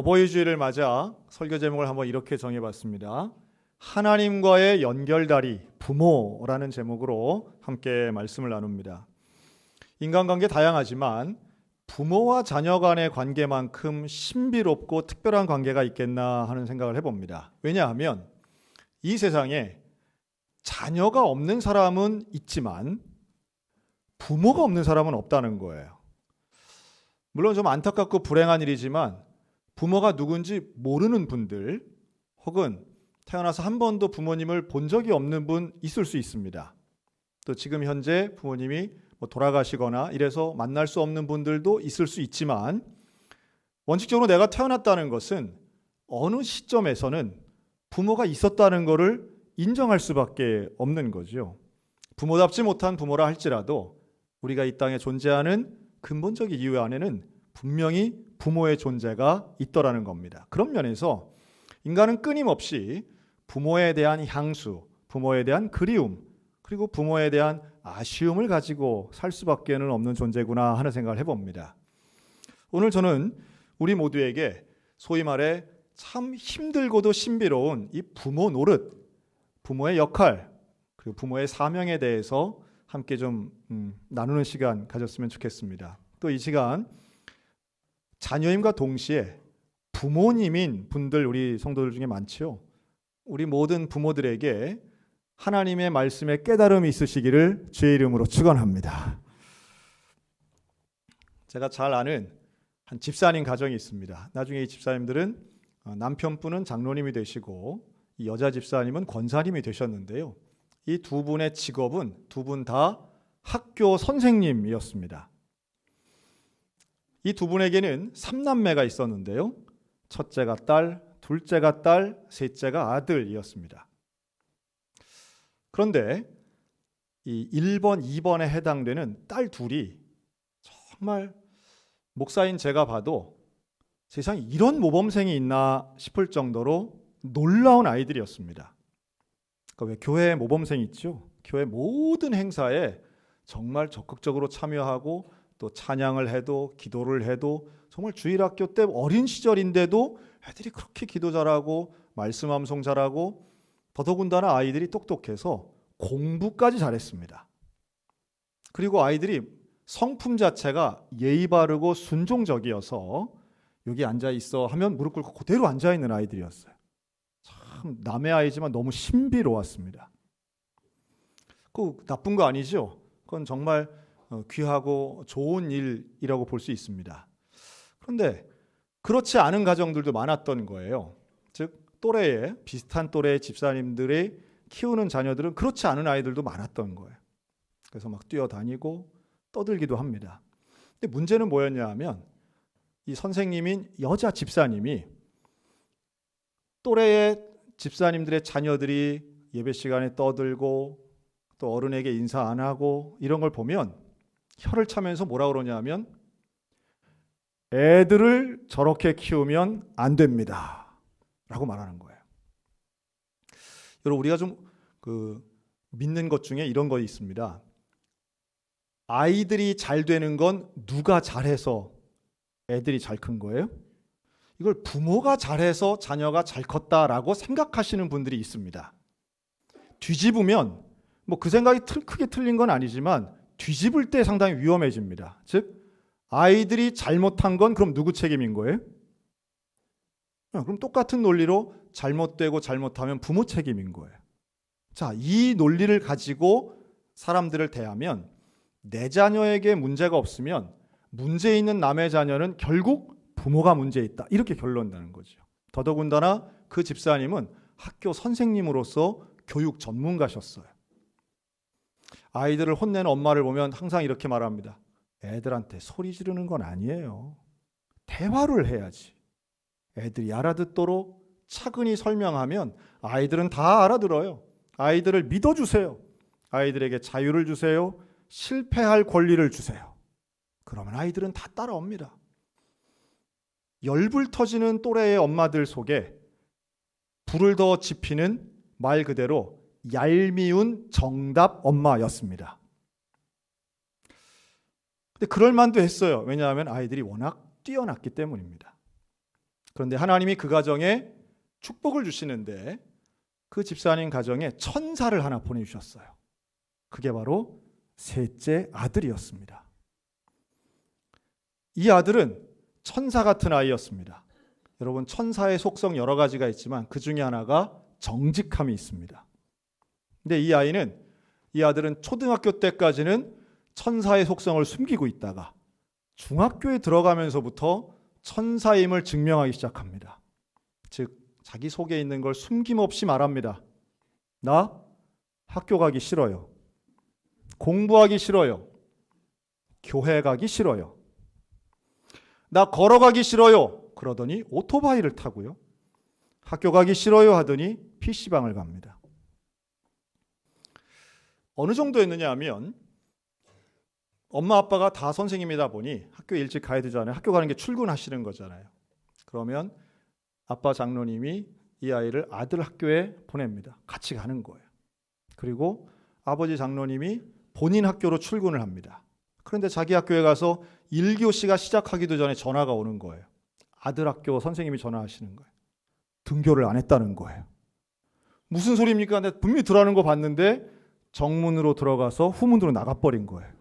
어버이 주일을 맞아 설교 제목을 한번 이렇게 정해봤습니다. 하나님과의 연결다리, 부모라는 제목으로 함께 말씀을 나눕니다. 인간관계 다양하지만 부모와 자녀 간의 관계만큼 신비롭고 특별한 관계가 있겠나 하는 생각을 해봅니다. 왜냐하면 이 세상에 자녀가 없는 사람은 있지만 부모가 없는 사람은 없다는 거예요. 물론 좀 안타깝고 불행한 일이지만 부모가 누군지 모르는 분들 혹은 태어나서 한 번도 부모님을 본 적이 없는 분 있을 수 있습니다. 또 지금 현재 부모님이 돌아가시거나 이래서 만날 수 없는 분들도 있을 수 있지만 원칙적으로 내가 태어났다는 것은 어느 시점에서는 부모가 있었다는 것을 인정할 수밖에 없는 거죠. 부모답지 못한 부모라 할지라도 우리가 이 땅에 존재하는 근본적인 이유 안에는 분명히 부모의 존재가 있더라는 겁니다. 그런 면에서 인간은 끊임없이 부모에 대한 향수, 부모에 대한 그리움, 그리고 부모에 대한 아쉬움을 가지고 살 수밖에 없는 존재구나 하는 생각을 해봅니다. 오늘 저는 우리 모두에게 소위 말해 참 힘들고도 신비로운 이 부모 노릇, 부모의 역할, 그리고 부모의 사명에 대해서 함께 좀 나누는 시간 가졌으면 좋겠습니다. 또 이 시간 자녀임과 동시에 부모님인 분들 우리 성도들 중에 많죠. 우리 모든 부모들에게 하나님의 말씀에 깨달음이 있으시기를 주의 이름으로 축원합니다. 제가 잘 아는 한 집사님 가정이 있습니다. 나중에 이 집사님들은 남편분은 장로님이 되시고 이 여자 집사님은 권사님이 되셨는데요. 이 두 분의 직업은 두 분 다 학교 선생님이었습니다. 이 두 분에게는 3남매가 있었는데요. 첫째가 딸, 둘째가 딸, 셋째가 아들이었습니다. 그런데 이 1번, 2번에 해당되는 딸 둘이 정말 목사인 제가 봐도 세상에 이런 모범생이 있나 싶을 정도로 놀라운 아이들이었습니다. 그러니까 왜 교회 모범생 있죠? 교회 모든 행사에 정말 적극적으로 참여하고 또 찬양을 해도 기도를 해도 정말 주일학교 때 어린 시절인데도 애들이 그렇게 기도 잘하고 말씀 암송 잘하고 더더군다나 아이들이 똑똑해서 공부까지 잘했습니다. 그리고 아이들이 성품 자체가 예의 바르고 순종적이어서 여기 앉아있어 하면 무릎 꿇고 그대로 앉아있는 아이들이었어요. 참 남의 아이지만 너무 신비로웠습니다. 그 나쁜 거 아니죠? 그건 정말 귀하고 좋은 일이라고 볼 수 있습니다. 그런데 그렇지 않은 가정들도 많았던 거예요. 즉 또래의 비슷한 또래의 집사님들이 키우는 자녀들은 그렇지 않은 아이들도 많았던 거예요. 그래서 막 뛰어다니고 떠들기도 합니다. 근데 문제는 뭐였냐 하면 이 선생님인 여자 집사님이 또래의 집사님들의 자녀들이 예배 시간에 떠들고 또 어른에게 인사 안 하고 이런 걸 보면 혀를 차면서 뭐라 그러냐 하면 애들을 저렇게 키우면 안 됩니다 라고 말하는 거예요. 여러분 우리가 좀 믿는 것 중에 이런 거 있습니다. 아이들이 잘 되는 건 누가 잘해서 애들이 잘 큰 거예요? 이걸 부모가 잘해서 자녀가 잘 컸다라고 생각하시는 분들이 있습니다. 뒤집으면 그 생각이 크게 틀린 건 아니지만 뒤집을 때 상당히 위험해집니다. 즉 아이들이 잘못한 건 그럼 누구 책임인 거예요? 그럼 똑같은 논리로 잘못되고 잘못하면 부모 책임인 거예요. 자, 이 논리를 가지고 사람들을 대하면 내 자녀에게 문제가 없으면 문제 있는 남의 자녀는 결국 부모가 문제 있다. 이렇게 결론나는 거죠. 더더군다나 그 집사님은 학교 선생님으로서 교육 전문가셨어요. 아이들을 혼내는 엄마를 보면 항상 이렇게 말합니다. 애들한테 소리 지르는 건 아니에요. 대화를 해야지. 애들이 알아듣도록 차근히 설명하면 아이들은 다 알아들어요. 아이들을 믿어주세요. 아이들에게 자유를 주세요. 실패할 권리를 주세요. 그러면 아이들은 다 따라옵니다. 열불 터지는 또래의 엄마들 속에 불을 더 지피는 말 그대로 얄미운 정답 엄마였습니다. 근데 그럴 만도 했어요. 왜냐하면 아이들이 워낙 뛰어났기 때문입니다. 그런데 하나님이 그 가정에 축복을 주시는데 그 집사님 가정에 천사를 하나 보내주셨어요. 그게 바로 셋째 아들이었습니다. 이 아들은 천사 같은 아이였습니다. 여러분, 천사의 속성 여러 가지가 있지만 그 중에 하나가 정직함이 있습니다. 근데 이 아들은 초등학교 때까지는 천사의 속성을 숨기고 있다가 중학교에 들어가면서부터 천사임을 증명하기 시작합니다. 즉, 자기 속에 있는 걸 숨김없이 말합니다. 나 학교 가기 싫어요. 공부하기 싫어요. 교회 가기 싫어요. 나 걸어가기 싫어요. 그러더니 오토바이를 타고요. 학교 가기 싫어요 하더니 PC방을 갑니다. 어느 정도였느냐 하면 엄마 아빠가 다 선생님이다 보니 학교에 일찍 가야 되잖아요. 학교 가는 게 출근하시는 거잖아요. 그러면 아빠 장로님이 이 아이를 아들 학교에 보냅니다. 같이 가는 거예요. 그리고 아버지 장로님이 본인 학교로 출근을 합니다. 그런데 자기 학교에 가서 1교시가 시작하기도 전에 전화가 오는 거예요. 아들 학교 선생님이 전화하시는 거예요. 등교를 안 했다는 거예요. 무슨 소리입니까? 내가 분명히 들어가는 거 봤는데 정문으로 들어가서 후문으로 나가버린 거예요.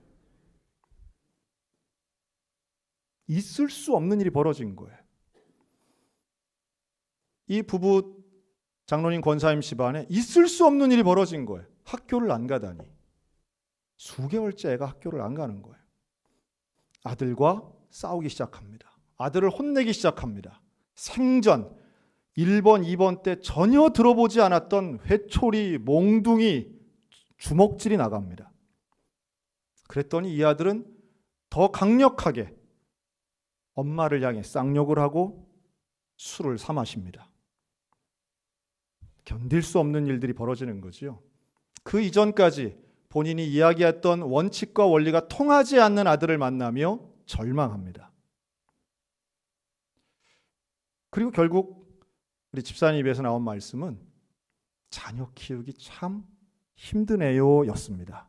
있을 수 없는 일이 벌어진 거예요. 이 부부 장로님 권사님 집안에 있을 수 없는 일이 벌어진 거예요. 학교를 안 가다니. 수개월째 애가 학교를 안 가는 거예요. 아들과 싸우기 시작합니다. 아들을 혼내기 시작합니다. 생전 1번, 2번 때 전혀 들어보지 않았던 회초리, 몽둥이, 주먹질이 나갑니다. 그랬더니 이 아들은 더 강력하게 엄마를 향해 쌍욕을 하고 술을 사 마십니다. 견딜 수 없는 일들이 벌어지는 거지요. 그 이전까지 본인이 이야기했던 원칙과 원리가 통하지 않는 아들을 만나며 절망합니다. 그리고 결국 우리 집사님 입에서 나온 말씀은 자녀 키우기 참 힘드네요 였습니다.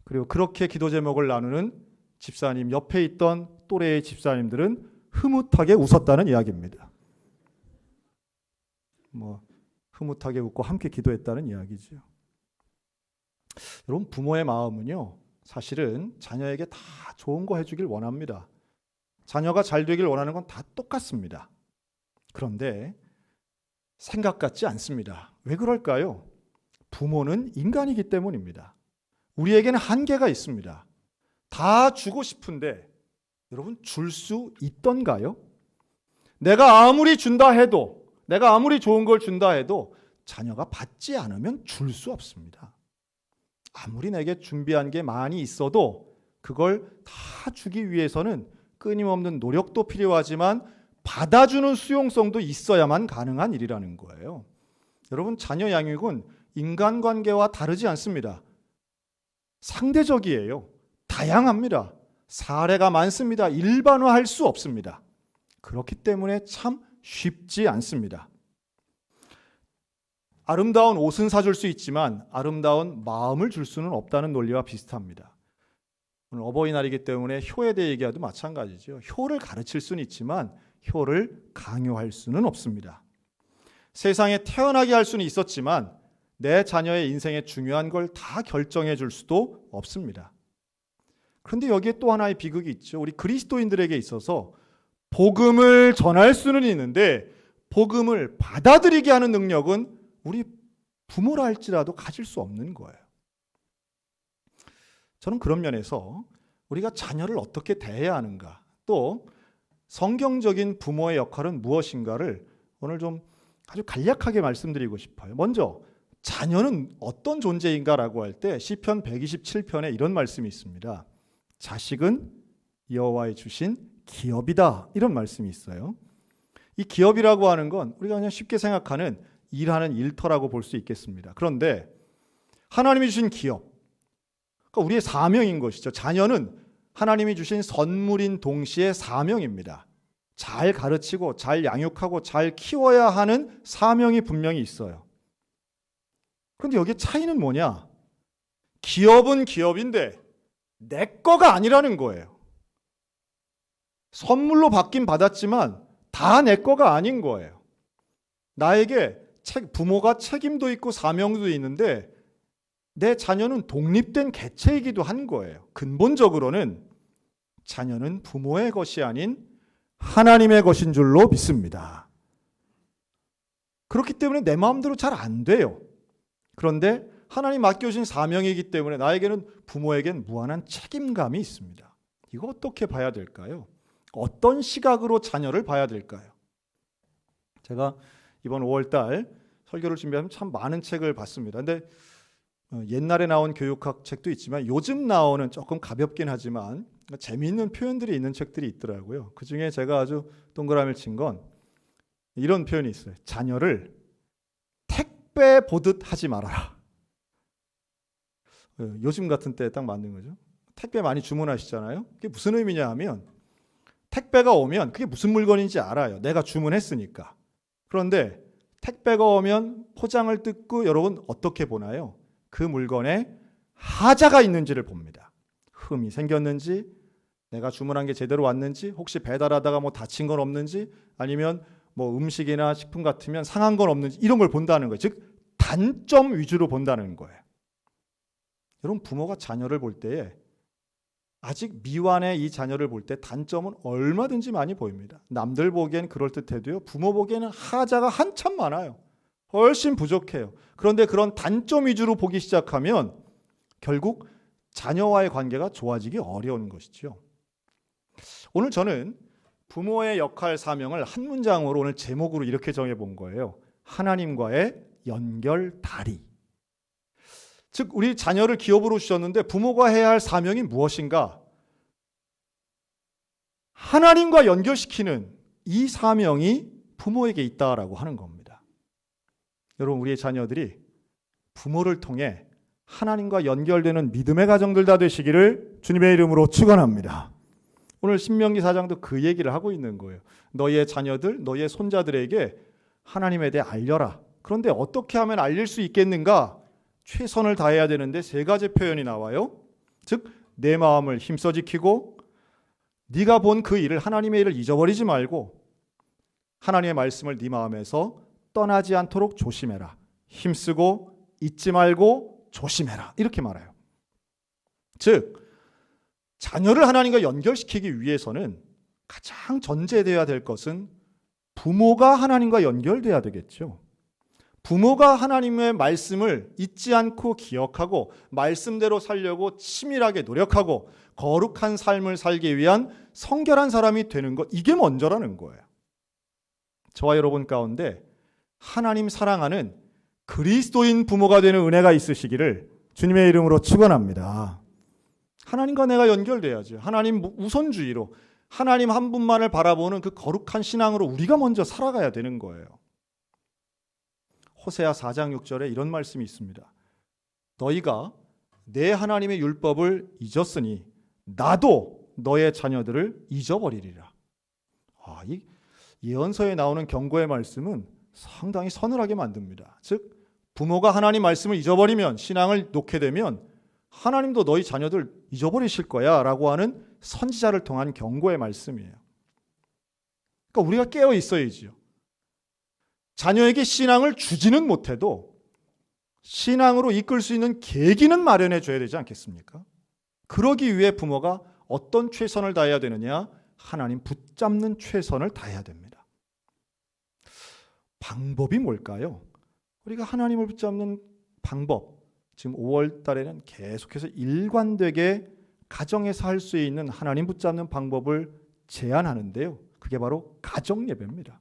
그리고 그렇게 기도 제목을 나누는 집사님 옆에 있던 또래의 집사님들은 흐뭇하게 웃었다는 이야기입니다. 흐뭇하게 웃고 함께 기도했다는 이야기죠. 여러분, 부모의 마음은요, 사실은 자녀에게 다 좋은 거 해주길 원합니다. 자녀가 잘 되길 원하는 건 다 똑같습니다. 그런데 생각 같지 않습니다. 왜 그럴까요? 부모는 인간이기 때문입니다. 우리에게는 한계가 있습니다. 다 주고 싶은데 여러분, 줄 수 있던가요? 내가 아무리 준다 해도, 내가 아무리 좋은 걸 준다 해도 자녀가 받지 않으면 줄 수 없습니다. 아무리 내게 준비한 게 많이 있어도 그걸 다 주기 위해서는 끊임없는 노력도 필요하지만 받아주는 수용성도 있어야만 가능한 일이라는 거예요. 여러분, 자녀 양육은 인간관계와 다르지 않습니다. 상대적이에요. 다양합니다. 사례가 많습니다. 일반화할 수 없습니다. 그렇기 때문에 참 쉽지 않습니다. 아름다운 옷은 사줄 수 있지만 아름다운 마음을 줄 수는 없다는 논리와 비슷합니다. 오늘 어버이날이기 때문에 효에 대해 얘기해도 마찬가지죠. 효를 가르칠 수는 있지만 효를 강요할 수는 없습니다. 세상에 태어나게 할 수는 있었지만 내 자녀의 인생에 중요한 걸 다 결정해 줄 수도 없습니다. 그런데 여기에 또 하나의 비극이 있죠. 우리 그리스도인들에게 있어서 복음을 전할 수는 있는데 복음을 받아들이게 하는 능력은 우리 부모라 할지라도 가질 수 없는 거예요. 저는 그런 면에서 우리가 자녀를 어떻게 대해야 하는가, 또 성경적인 부모의 역할은 무엇인가를 오늘 좀 아주 간략하게 말씀드리고 싶어요. 먼저 자녀는 어떤 존재인가라고 할 때 시편 127편에 이런 말씀이 있습니다. 자식은 여호와의 주신 기업이다, 이런 말씀이 있어요. 이 기업이라고 하는 건 우리가 그냥 쉽게 생각하는 일하는 일터라고 볼 수 있겠습니다. 그런데 하나님이 주신 기업, 그러니까 우리의 사명인 것이죠. 자녀는 하나님이 주신 선물인 동시에 사명입니다. 잘 가르치고 잘 양육하고 잘 키워야 하는 사명이 분명히 있어요. 그런데 여기에 차이는 뭐냐? 기업은 기업인데 내 거가 아니라는 거예요. 선물로 받긴 받았지만 다 내 거가 아닌 거예요. 나에게 부모가 책임도 있고 사명도 있는데 내 자녀는 독립된 개체이기도 한 거예요. 근본적으로는 자녀는 부모의 것이 아닌 하나님의 것인 줄로 믿습니다. 그렇기 때문에 내 마음대로 잘 안 돼요. 그런데 하나님 맡겨주신 사명이기 때문에 나에게는 부모에겐 무한한 책임감이 있습니다. 이거 어떻게 봐야 될까요? 어떤 시각으로 자녀를 봐야 될까요? 제가 이번 5월달 설교를 준비하면 참 많은 책을 봤습니다. 근데 옛날에 나온 교육학 책도 있지만 요즘 나오는 조금 가볍긴 하지만 재미있는 표현들이 있는 책들이 있더라고요. 그중에 제가 아주 동그라미를 친 건 이런 표현이 있어요. 자녀를 택배 보듯 하지 말아라. 요즘 같은 때에 딱 맞는 거죠. 택배 많이 주문하시잖아요. 그게 무슨 의미냐 하면 택배가 오면 그게 무슨 물건인지 알아요. 내가 주문했으니까. 그런데 택배가 오면 포장을 뜯고 여러분 어떻게 보나요? 그 물건에 하자가 있는지를 봅니다. 흠이 생겼는지, 내가 주문한 게 제대로 왔는지, 혹시 배달하다가 뭐 다친 건 없는지, 아니면 뭐 음식이나 식품 같으면 상한 건 없는지 이런 걸 본다는 거예요. 즉 단점 위주로 본다는 거예요. 여러분 부모가 자녀를 볼 때에 아직 미완의 이 자녀를 볼 때 단점은 얼마든지 많이 보입니다. 남들 보기엔 그럴듯해도요. 부모 보기에는 하자가 한참 많아요. 훨씬 부족해요. 그런데 그런 단점 위주로 보기 시작하면 결국 자녀와의 관계가 좋아지기 어려운 것이죠. 오늘 저는 부모의 역할 사명을 한 문장으로 오늘 제목으로 이렇게 정해본 거예요. 하나님과의 연결다리. 즉 우리 자녀를 기업으로 주셨는데 부모가 해야 할 사명이 무엇인가? 하나님과 연결시키는 이 사명이 부모에게 있다라고 하는 겁니다. 여러분 우리의 자녀들이 부모를 통해 하나님과 연결되는 믿음의 가정들 다 되시기를 주님의 이름으로 축원합니다. 오늘 신명기 4장도 그 얘기를 하고 있는 거예요. 너희의 자녀들, 너희의 손자들에게 하나님에 대해 알려라. 그런데 어떻게 하면 알릴 수 있겠는가? 최선을 다해야 되는데 세 가지 표현이 나와요. 즉 내 마음을 힘써 지키고 네가 본 그 일을 하나님의 일을 잊어버리지 말고 하나님의 말씀을 네 마음에서 떠나지 않도록 조심해라. 힘쓰고 잊지 말고 조심해라. 이렇게 말해요. 즉 자녀를 하나님과 연결시키기 위해서는 가장 전제되어야 될 것은 부모가 하나님과 연결돼야 되겠죠. 부모가 하나님의 말씀을 잊지 않고 기억하고 말씀대로 살려고 치밀하게 노력하고 거룩한 삶을 살기 위한 성결한 사람이 되는 것, 이게 먼저라는 거예요. 저와 여러분 가운데 하나님 사랑하는 그리스도인 부모가 되는 은혜가 있으시기를 주님의 이름으로 축원합니다. 하나님과 내가 연결돼야죠. 하나님 우선주의로 하나님 한 분만을 바라보는 그 거룩한 신앙으로 우리가 먼저 살아가야 되는 거예요. 호세아 4장 6절에 이런 말씀이 있습니다. 너희가 내 하나님의 율법을 잊었으니 나도 너의 자녀들을 잊어버리리라. 이 예언서에 나오는 경고의 말씀은 상당히 서늘하게 만듭니다. 즉 부모가 하나님 말씀을 잊어버리면, 신앙을 놓게 되면 하나님도 너희 자녀들 잊어버리실 거야 라고 하는 선지자를 통한 경고의 말씀이에요. 그러니까 우리가 깨어 있어야지요. 자녀에게 신앙을 주지는 못해도 신앙으로 이끌 수 있는 계기는 마련해 줘야 되지 않겠습니까? 그러기 위해 부모가 어떤 최선을 다해야 되느냐? 하나님 붙잡는 최선을 다해야 됩니다. 방법이 뭘까요? 우리가 하나님을 붙잡는 방법, 지금 5월 달에는 계속해서 일관되게 가정에서 할 수 있는 하나님 붙잡는 방법을 제안하는데요. 그게 바로 가정 예배입니다.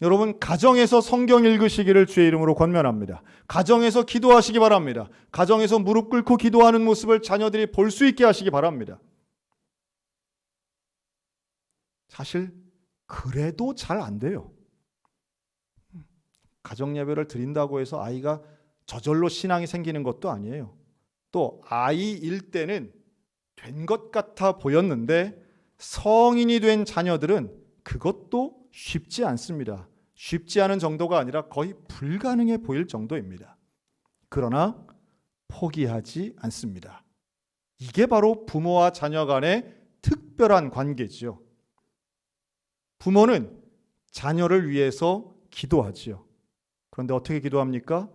여러분 가정에서 성경 읽으시기를 주의 이름으로 권면합니다. 가정에서 기도하시기 바랍니다. 가정에서 무릎 꿇고 기도하는 모습을 자녀들이 볼 수 있게 하시기 바랍니다. 사실 그래도 잘 안 돼요. 가정 예배를 드린다고 해서 아이가 저절로 신앙이 생기는 것도 아니에요. 또 아이일 때는 된 것 같아 보였는데 성인이 된 자녀들은 그것도 쉽지 않습니다. 쉽지 않은 정도가 아니라 거의 불가능해 보일 정도입니다. 그러나 포기하지 않습니다. 이게 바로 부모와 자녀 간의 특별한 관계지요. 부모는 자녀를 위해서 기도하지요. 그런데 어떻게 기도합니까?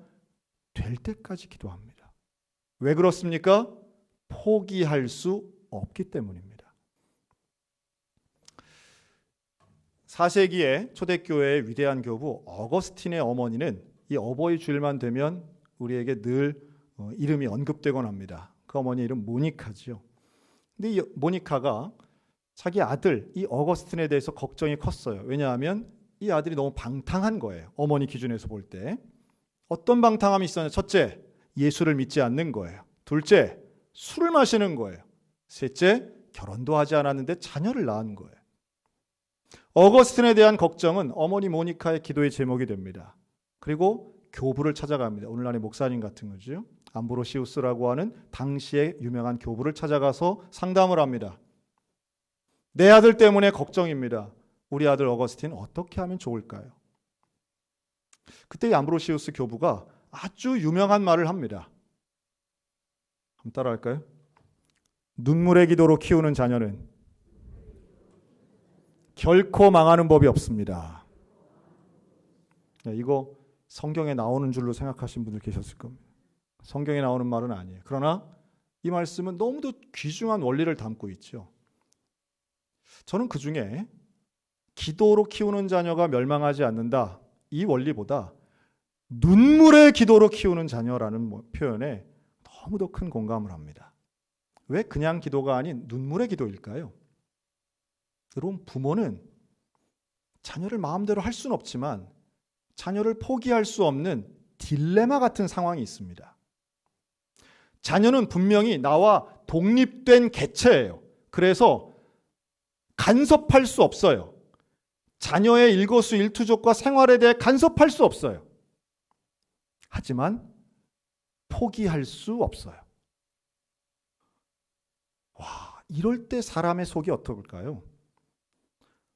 될 때까지 기도합니다. 왜 그렇습니까? 포기할 수 없기 때문입니다. 4세기의 초대교회의 위대한 교부 어거스틴의 어머니는 이 어버이 주일만 되면 우리에게 늘 이름이 언급되곤 합니다. 그 어머니 이름 모니카지요. 근데 이 모니카가 자기 아들 이 어거스틴에 대해서 걱정이 컸어요. 왜냐하면 이 아들이 너무 방탕한 거예요. 어머니 기준에서 볼 때. 어떤 방탕함이 있었냐? 첫째, 예수를 믿지 않는 거예요. 둘째, 술을 마시는 거예요. 셋째, 결혼도 하지 않았는데 자녀를 낳은 거예요. 어거스틴에 대한 걱정은 어머니 모니카의 기도의 제목이 됩니다. 그리고 교부를 찾아갑니다. 오늘날의 목사님 같은 거죠. 암브로시우스라고 하는 당시의 유명한 교부를 찾아가서 상담을 합니다. 내 아들 때문에 걱정입니다. 우리 아들 어거스틴 어떻게 하면 좋을까요? 그때 이 암브로시우스 교부가 아주 유명한 말을 합니다. 한번 따라할까요? 눈물의 기도로 키우는 자녀는 결코 망하는 법이 없습니다. 이거 성경에 나오는 줄로 생각하신 분들 계셨을 겁니다. 성경에 나오는 말은 아니에요. 그러나 이 말씀은 너무도 귀중한 원리를 담고 있죠. 저는 그 중에 기도로 키우는 자녀가 멸망하지 않는다, 이 원리보다 눈물의 기도로 키우는 자녀라는 표현에 너무도 큰 공감을 합니다. 왜 그냥 기도가 아닌 눈물의 기도일까요? 여러분, 부모는 자녀를 마음대로 할 수는 없지만 자녀를 포기할 수 없는 딜레마 같은 상황이 있습니다. 자녀는 분명히 나와 독립된 개체예요. 그래서 간섭할 수 없어요. 자녀의 일거수일투족과 생활에 대해 간섭할 수 없어요. 하지만 포기할 수 없어요. 와, 이럴 때 사람의 속이 어떨까요?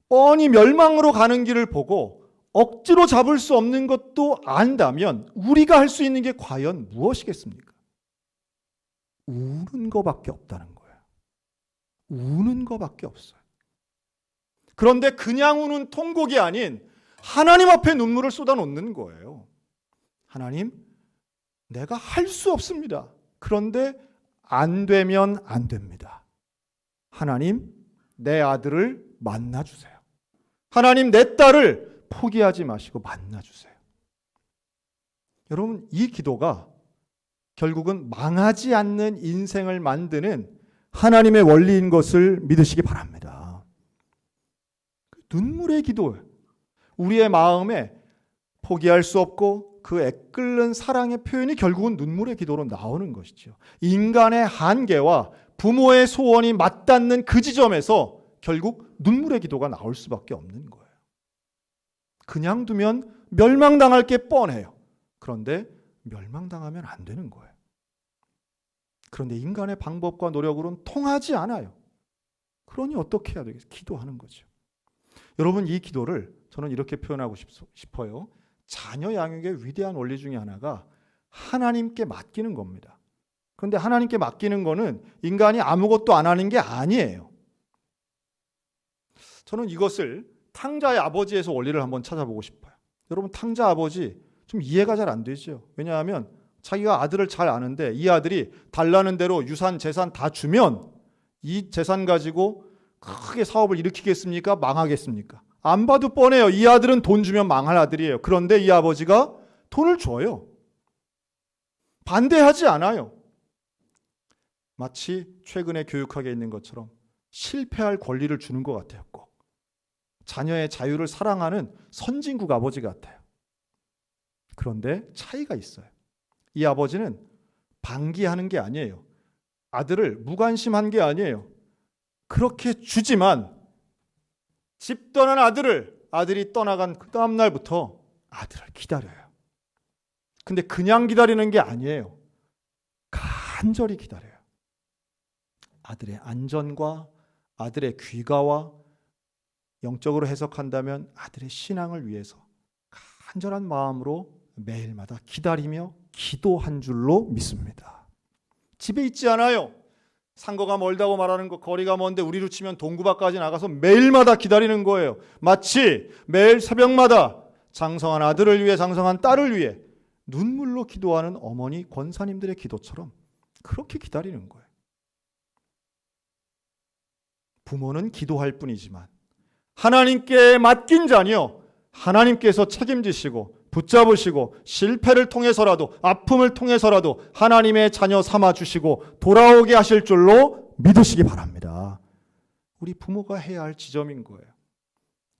뻔히 멸망으로 가는 길을 보고 억지로 잡을 수 없는 것도 안다면 우리가 할 수 있는 게 과연 무엇이겠습니까? 우는 것밖에 없다는 거예요. 우는 것밖에 없어요. 그런데 그냥 우는 통곡이 아닌 하나님 앞에 눈물을 쏟아놓는 거예요. 하나님, 내가 할 수 없습니다. 그런데 안 되면 안 됩니다. 하나님, 내 아들을 만나주세요. 하나님, 내 딸을 포기하지 마시고 만나주세요. 여러분, 이 기도가 결국은 망하지 않는 인생을 만드는 하나님의 원리인 것을 믿으시기 바랍니다. 눈물의 기도, 우리의 마음에 포기할 수 없고 그 애끓는 사랑의 표현이 결국은 눈물의 기도로 나오는 것이죠. 인간의 한계와 부모의 소원이 맞닿는 그 지점에서 결국 눈물의 기도가 나올 수밖에 없는 거예요. 그냥 두면 멸망당할 게 뻔해요. 그런데 멸망당하면 안 되는 거예요. 그런데 인간의 방법과 노력으로는 통하지 않아요. 그러니 어떻게 해야 되겠어요? 기도하는 거죠. 여러분, 이 기도를 저는 이렇게 표현하고 싶어요. 자녀 양육의 위대한 원리 중에 하나가 하나님께 맡기는 겁니다. 그런데 하나님께 맡기는 거는 인간이 아무것도 안 하는 게 아니에요. 저는 이것을 탕자의 아버지에서 원리를 한번 찾아보고 싶어요. 여러분, 탕자 아버지 좀 이해가 잘 안 되죠. 왜냐하면 자기가 아들을 잘 아는데 이 아들이 달라는 대로 유산, 재산 다 주면 이 재산 가지고 크게 사업을 일으키겠습니까? 망하겠습니까? 안 봐도 뻔해요. 이 아들은 돈 주면 망할 아들이에요. 그런데 이 아버지가 돈을 줘요. 반대하지 않아요. 마치 최근에 교육학에 있는 것처럼 실패할 권리를 주는 것 같아요. 꼭. 자녀의 자유를 사랑하는 선진국 아버지 같아요. 그런데 차이가 있어요. 이 아버지는 방기하는 게 아니에요. 아들을 무관심한 게 아니에요. 그렇게 주지만 집 떠난 아들이 떠나간 그 다음 날부터 아들을 기다려요. 근데 그냥 기다리는 게 아니에요. 간절히 기다려요. 아들의 안전과 아들의 귀가와 영적으로 해석한다면 아들의 신앙을 위해서 간절한 마음으로 매일마다 기다리며 기도한 줄로 믿습니다. 집에 있지 않아요. 상거가 멀다고 말하는 거, 거리가 먼데 우리로 치면 동구밖까지 나가서 매일마다 기다리는 거예요. 마치 매일 새벽마다 장성한 아들을 위해, 장성한 딸을 위해 눈물로 기도하는 어머니 권사님들의 기도처럼 그렇게 기다리는 거예요. 부모는 기도할 뿐이지만 하나님께 맡긴 자니요, 하나님께서 책임지시고 붙잡으시고 실패를 통해서라도, 아픔을 통해서라도 하나님의 자녀 삼아주시고 돌아오게 하실 줄로 믿으시기 바랍니다. 우리 부모가 해야 할 지점인 거예요.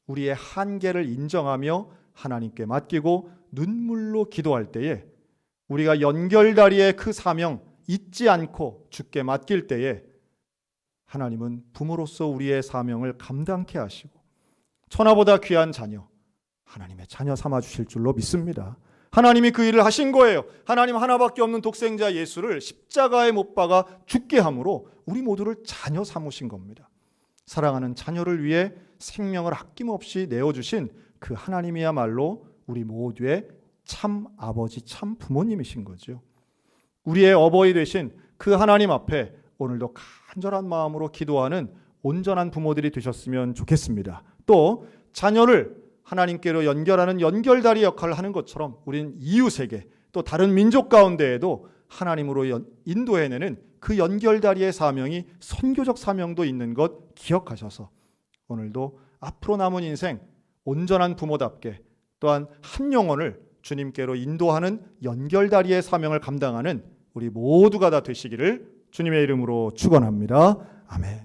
우리의 한계를 인정하며 하나님께 맡기고 눈물로 기도할 때에, 우리가 연결다리의 그 사명 잊지 않고 주께 맡길 때에 하나님은 부모로서 우리의 사명을 감당케 하시고 천하보다 귀한 자녀, 하나님의 자녀 삼아주실 줄로 믿습니다. 하나님이 그 일을 하신 거예요. 하나님 하나밖에 없는 독생자 예수를 십자가에 못 박아 죽게 함으로 우리 모두를 자녀 삼으신 겁니다. 사랑하는 자녀를 위해 생명을 아낌없이 내어주신 그 하나님이야말로 우리 모두의 참 아버지, 참 부모님이신 거죠. 우리의 어버이 되신 그 하나님 앞에 오늘도 간절한 마음으로 기도하는 온전한 부모들이 되셨으면 좋겠습니다. 또 자녀를 하나님께로 연결하는 연결다리 역할을 하는 것처럼 우리는 이웃에게, 또 다른 민족 가운데에도 하나님으로 인도해내는 그 연결다리의 사명이 선교적 사명도 있는 것 기억하셔서 오늘도 앞으로 남은 인생 온전한 부모답게 또한 한 영혼을 주님께로 인도하는 연결다리의 사명을 감당하는 우리 모두가 다 되시기를 주님의 이름으로 축원합니다. 아멘.